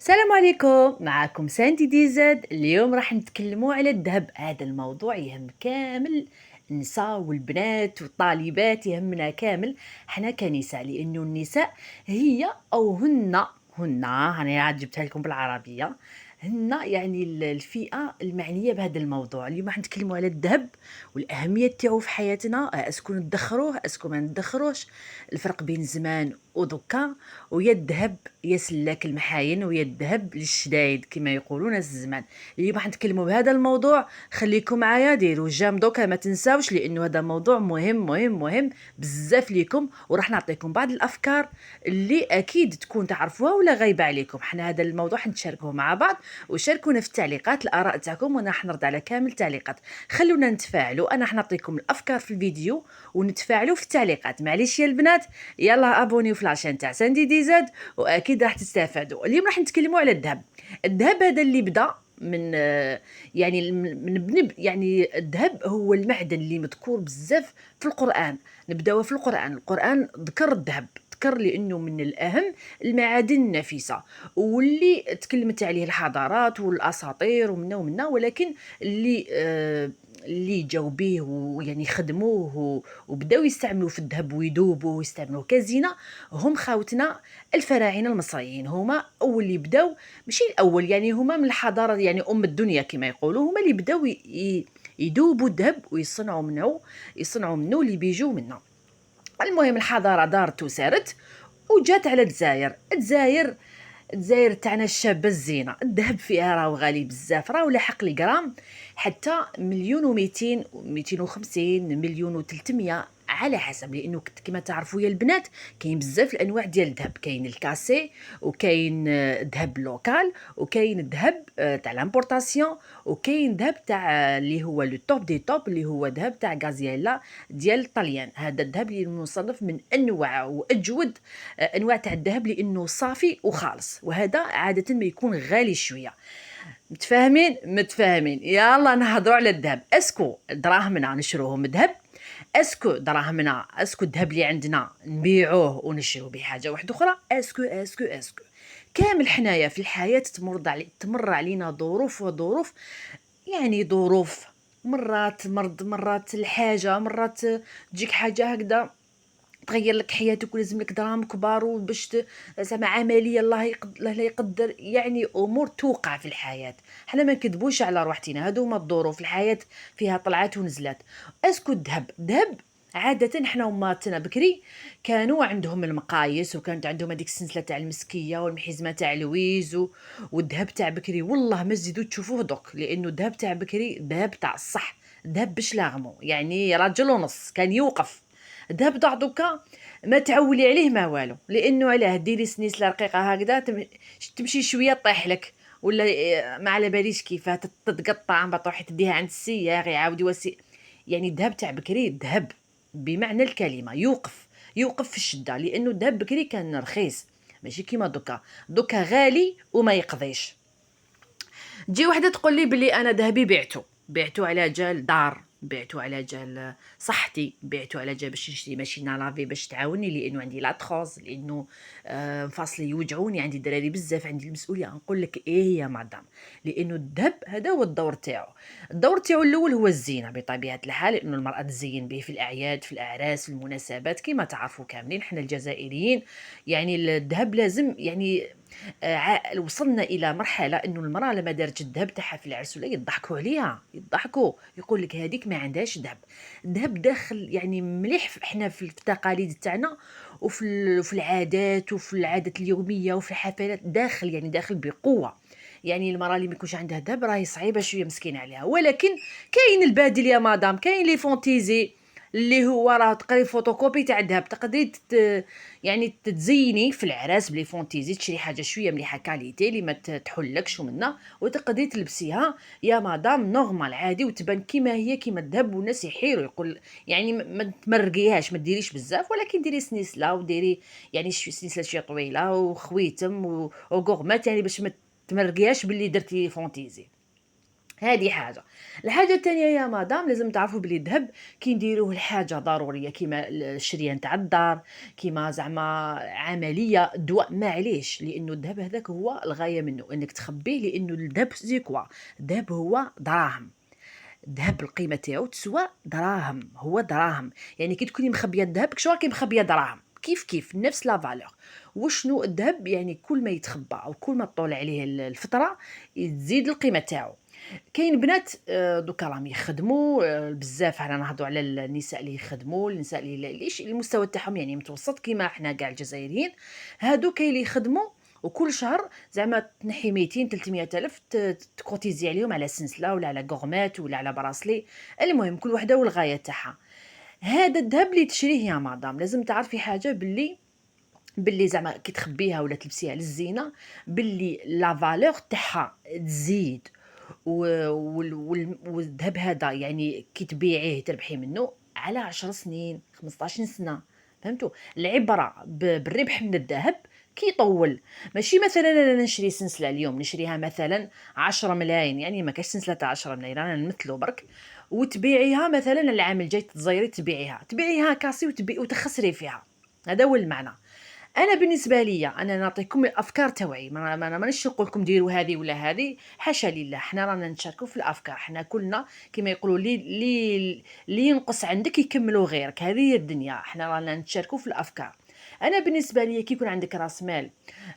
السلام عليكم، معكم ساندي دي زاد. اليوم راح نتكلموا على الذهب. هذا الموضوع يهم كامل النساء والبنات والطالبات، يهمنا كامل حنا كنساء، لانه النساء هي او هن انا عاد جبتها لكم بالعربيه. هن يعني الفئه المعنيه بهذا الموضوع. اليوم راح نتكلموا على الذهب والاهميه تاعو في حياتنا. اسكو ندخروه اسكو ما ندخروش، الفرق بين زمان ودكا، ويا الذهب يا سلاك المحاين، ويا الذهب للشدايد كما يقولون الزمان. اليوم راح نتكلموا بهذا الموضوع. خليكم معايا، ديروا جام دوكا ما تنساوش، لانه هذا موضوع مهم مهم مهم بزاف ليكم، وراح نعطيكم بعض الافكار اللي اكيد تكون تعرفوها ولا غايبه عليكم. حنا هذا الموضوع حنتشاركوه مع بعض، وشاركونا في التعليقات الاراء تاعكم، وانا راح نرد على كامل التعليقات. خلونا نتفاعلوا، انا راح نعطيكم الافكار في الفيديو ونتفاعلوا في التعليقات. معليش يا البنات، يلا ابونيو في لاشين تاع ساندي دي زاد، واكيد راح تستافدوا. اليوم راح نتكلموا على الذهب. الذهب هذا اللي بدا من يعني الذهب هو المعدن اللي مذكور بزاف في القرآن. نبداو في القرآن ذكر الذهب، ذكر لانه من الاهم المعادن النفيسه، واللي تكلمت عليه الحضارات والاساطير ومنا، ولكن اللي جاو به ويعني خدموه وبداو يستعملوا في الذهب ويذوبوا ويستعملوه كزينه هم خاوتنا الفراعنه المصريين. هما اول اللي بداو، ماشي الاول، يعني هما من الحضاره، يعني الدنيا كما يقولوا. هما اللي بداو يذوبوا الذهب ويصنعوا منه اللي بيجوا منه. المهم الحضاره دارت وسارت وجات على الجزائر تاعنا الشابه الزينه. الذهب فيها راهو غالي بزاف، راهو لاحق الجرام حتى مليون و200 و250 مليون و300 على حسب، لانه كما تعرفوا يا البنات كاين بزاف الانواع ديال الذهب. كاين الكاسي، وكاين ذهب لوكال، وكاين الذهب تاع لامبورطاسيون، وكاين ذهب تاع اللي هو لو توب دي توب، اللي هو ذهب تاع غازييلا ديال الطليان. هذا الذهب اللي مصنف من انواع واجود انواع تاع الذهب، لانه صافي وخالص، وهذا عاده ما يكون غالي شويه. متفاهمين. يلا نهضروا على الذهب. اسكو دراهمنا نشروهم ذهب؟ اسكو الذهب اللي عندنا نبيعوه ونشرو به حاجه واحده اخرى؟ اسكو كامل حنايا في الحياه تمر علينا ظروف وظروف، يعني ظروف، مرات مرض، مرات الحاجه، مرات تجيك حاجه هكذا تغير لك حياتك ولازم لك دراهم كبار، وباش زعما عمليه الله لا يقدر، يعني امور توقع في الحياه. حنا ما نكذبوش على روحتنا، هادو هما الظروف، الحياه فيها طلعات ونزلات. اسكو الذهب عاده حنا وماتنا بكري كانوا عندهم المقايس، وكانت عندهم هذيك السلسله تاع المسكيه والمحزمه تاع لويز والذهب تاع بكري والله ما تزيدوا تشوفوه دوك، لانه الذهب تاع بكري ذهب تاع الصح، ذهب باش لاغمو، يعني راجل ونص كان يوقف. الذهب تاع دوكا ما تعولي عليه ما والو، لانه علاه ديري سنيسله رقيقه هكذا تمشي شويه طيح لك، ولا ما على باليش كيفاه تتقطع من بعد تروحي تديها عند السياغ يعاود يعني الذهب تاع بكري ذهب بمعنى الكلمه، يوقف في الشده، لانه الذهب بكري كان رخيص، ماشي كيما دوكا غالي وما يقضيش. تجي وحده تقول لي بلي انا ذهبي بعته على جال دار، بعته على جال صحتي، بعته على جال باش نشري ماشينه لافي باش تعاوني، لانه عندي لاطخوز، لانه مفاصلي يوجعوني، عندي دراري بزاف، عندي المسؤوليه. نقول لك ايه يا مدام، لانه الذهب هذا هو الدور تاعو الاول هو الزينه بطبيعه الحال، لانه المراه تزين به في الاعياد، في الاعراس، في المناسبات، كما تعرفوا كاملين حنا الجزائريين. يعني الذهب لازم، يعني وصلنا الى مرحله انه المراه لما دارت الذهب تاعها في العرس ولا يضحكوا عليها، يقول لك هذيك ما عندهاش ذهب. الذهب داخل يعني مليح احنا في التقاليد تاعنا، وفي العادات، وفي العادات اليوميه، وفي الحفلات، داخل بقوه. يعني المراه اللي ما يكونش عندها ذهب راهي صعيبه شويه، مسكينه عليها. ولكن كاين البادل يا مدام، كاين لي فونتيزي اللي هو راه تقري فوتوكوبي تاع الذهب، تقدري يعني تتزيني في العراس بلي فونتيزي، تشري حاجه شويه مليحه كاليتي اللي ما تحلكش ومنها، وتقدري تلبسيها يا مدام نورمال عادي، وتبان كيما هي كيما الذهب، والناس يحيروا يقول يعني ما تمرقيهاش، ما ديريش بزاف، ولكن ديري سنيسله، وديري يعني سنيسله شي طويله وخويتم وغورمات، يعني باش ما تمرقيهاش باللي درتي فونتيزي. هذه حاجه. الحاجه الثانيه يا مدام، لازم تعرفوا بلي الذهب كينديروه لحاجه ضروريه كيما الشريان تاع الدار، كيما زعما عمليه دواء، معليش، لانه الذهب هذاك هو الغايه منه انك تخبيه، لانه الذهب سي كوا، الذهب هو دراهم. الذهب القيمه تاعو تسوى دراهم، هو دراهم. يعني كي تكوني مخبيه الذهب كش راكي مخبيه دراهم، كيف كيف نفس لا فالور. وشنو الذهب؟ يعني كل ما يتخبى او كل ما طول عليه الفتره تزيد القيمه تاعو. كاين بنات دوكا راهم يخدموا بزاف، حنا نهضروا على النساء اللي يخدموا، النساء اللي المستوى تاعهم يعني متوسط كيما حنا كاع الجزائريين. هادو كاين اللي يخدموا وكل شهر زعما تنحي 200 300 الف تكوتيزي عليهم على سنسله ولا على غورمات ولا على براسلي. المهم كل وحده والغايه تاعها. هذا الذهب اللي تشريه يا مدام لازم تعرفي حاجه، باللي زعما كي تخبيها ولا تلبسيها للزينه، باللي لا فالور تاعها تزيد. والذهب هذا يعني كي تبيعيه تربحي منه على 10 سنين 15 سنه. فهمتوا؟ العبره بالربح من الذهب كي يطول. ماشي مثلا انا نشري سلسله اليوم نشريها مثلا 10 ملايين، يعني ما كاش سلسله تاع 10 ملايين، انا نمثلو برك، وتبيعيها مثلا العام الجاي تزيري تبيعيها كاسي وتخسري فيها. هذا هو المعنى. انا بالنسبه لي انا نعطيكم الافكار تاعي، ما مانيش نقول لكم ديروا هذه ولا هذه، حاشا لله، حنا رانا نشاركوا في الافكار، حنا كلنا كما يقولوا لي ينقص عندك يكملوا غيرك، هذه هي الدنيا، حنا رانا نشاركوا في الافكار. انا بالنسبه لي كي يكون عندك راس مال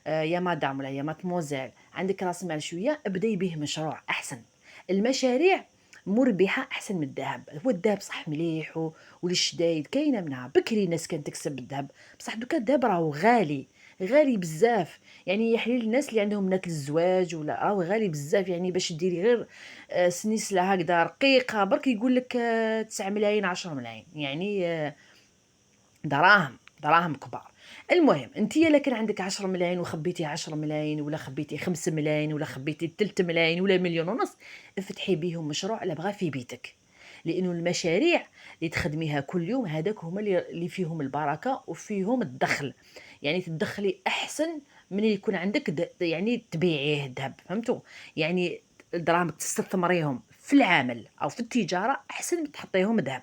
يا مدام ولا يا ماتموزيل، عندك راس مال شويه، ابداي به مشروع احسن. المشاريع مربحه احسن من الذهب. هو الذهب صح مليح والشدايد كاينه منها، بكري الناس كانت تكسب الذهب، بصح دوكا الذهب راهو غالي، غالي بزاف. يعني يحليل الناس اللي عندهم بنات الزواج ولا راهو غالي بزاف، يعني باش ديري غير سنيسله هكذا رقيقه برك يقول لك 9 ملايين 10 ملايين، يعني دراهم، دراهم كبار. المهم انت الا كان عندك 10 ملايين وخبيتي 10 ملايين ولا خبيتي 5 ملايين ولا خبيتي 3 ملايين ولا مليون ونص، افتحي بيهم مشروع لا بغا في بيتك. لانه المشاريع اللي تخدميها كل يوم هذاك هما اللي فيهم البركه وفيهم الدخل. يعني تدخلي احسن من يكون عندك يعني تبيعيه الذهب. فهمتوا؟ يعني الدراهم تستثمريهم في العمل او في التجاره احسن من تحطيهم ذهب.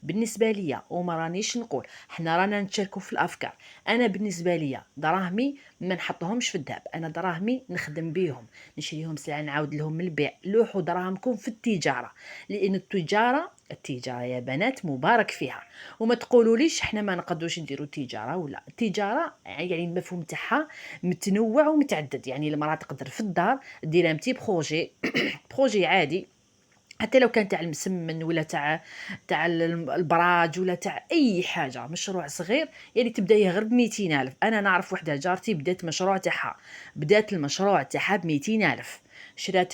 بالنسبه ليا وما رانيش نقول، حنا رانا نتشاركوا في الافكار. انا بالنسبه ليا دراهمي ما نحطهمش في الذهب، انا دراهمي نخدم بيهم، نشريهم سلعه نعاود لهم من البيع. لوحوا دراهمكم في التجاره، لان التجاره يا بنات مبارك فيها. وما تقولوليش حنا ما نقدروش نديروا تجاره، ولا التجاره يعني المفهوم تاعها متنوع ومتعدد. يعني المراه تقدر في الدار دير امتي بروجي بروجي عادي، حتى لو كان تاع المسمن ولا تاع البراج ولا تاع اي حاجه، مشروع صغير يعني تبدايه غير ب 200 الف. انا نعرف وحده جارتي بدات مشروع تاعها، بدات المشروع تاعها ب 200 الف. شرات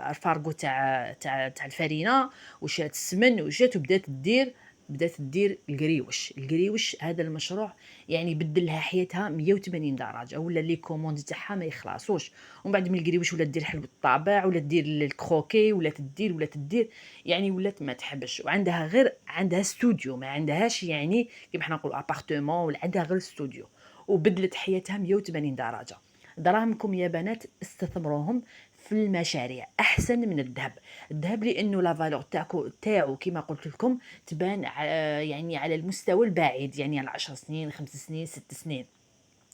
الفارغو تاع الفرينه، وشرات السمن وجات بدات تدير القريوش. هذا المشروع يعني بدل لها حياتها 180 درجه، ولا لي كوموند تاعها ما يخلصوش. ومن بعد من القريوش ولا دير حلو الطابع، ولا دير الكروكي، ولا تدير يعني ولات ما تحبش. وعندها عندها استوديو، ما عندهاش يعني كيما حنا نقولوا ابارتمون، ولا عندها غير استوديو، وبدلت حياتها 180 درجه. دراهمكم يا بنات استثمروهم في المشاريع احسن من الذهب. الذهب لانه لا فالور تاعو كما قلت لكم تبان يعني على المستوى البعيد، يعني على 10 سنين 5 سنين 6 سنين،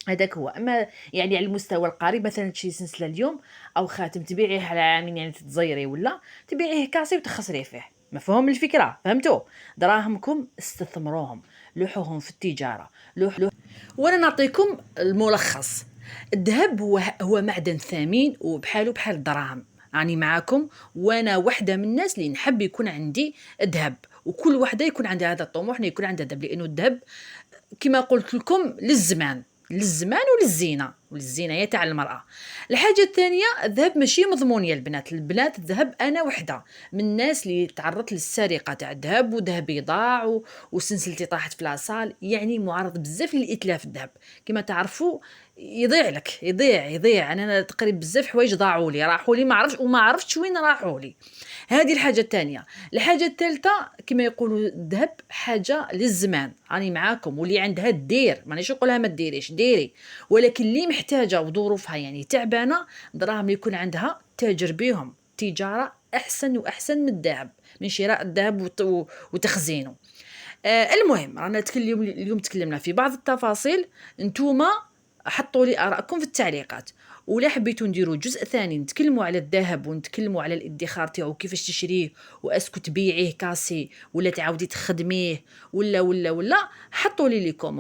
هذاك هو. اما يعني على المستوى القريب مثلا تشري سلسله اليوم او خاتم تبيعيه على عامين، يعني تتزيري ولا تبيعيه كاسي وتخسري فيه. مفهوم الفكره؟ فهمتوا؟ دراهمكم استثمروهم، لوحوهم في التجاره. لوح. وانا نعطيكم الملخص. الذهب هو معدن ثمين وبحاله بحال الدراهم. راني معاكم، وانا واحده من الناس اللي نحب يكون عندي ذهب، وكل وحده يكون عندها هذا الطموح انه يكون عندها ذهب، لانه الذهب كما قلت لكم للزمان وللزينه هي تاع المراه. الحاجه الثانيه، الذهب ماشي مضمون يا البنات الذهب انا وحده من الناس اللي تعرضت للسرقه تاع الذهب، وذهبي ضاع وسلسلتي طاحت في لاصال، يعني معرض بزاف للاتلاف الذهب. كما تعرفوا يضيع لك، يضيع. انا تقريبا بزاف حوايج ضاعوا لي، راحوا لي ما عرفتش وين راحوا لي. هذه الحاجه الثانيه. الحاجه الثالثه، كما يقولوا الذهب حاجه للزمان. راني معاكم، واللي عندها دير، مانيش نقولها ما ديريش، ديري، ولكن اللي محتاجه وظروفها يعني تعبانه، دراهم يكون عندها تاجر بيهم، التجارة أحسن وأحسن من الذهب، من شراء الذهب وتخزينه. المهم رانا اليوم تكلمنا في بعض التفاصيل. نتوما حطوا لي آراءكم في التعليقات، ولا حبيتوا نديروا جزء ثاني نتكلموا على الذهب ونتكلموا على الادخار تاعو كيفاش تشريه واسكو تبيعيه كاسي ولا تعاودي تخدميه ولا حطوا لي كومون.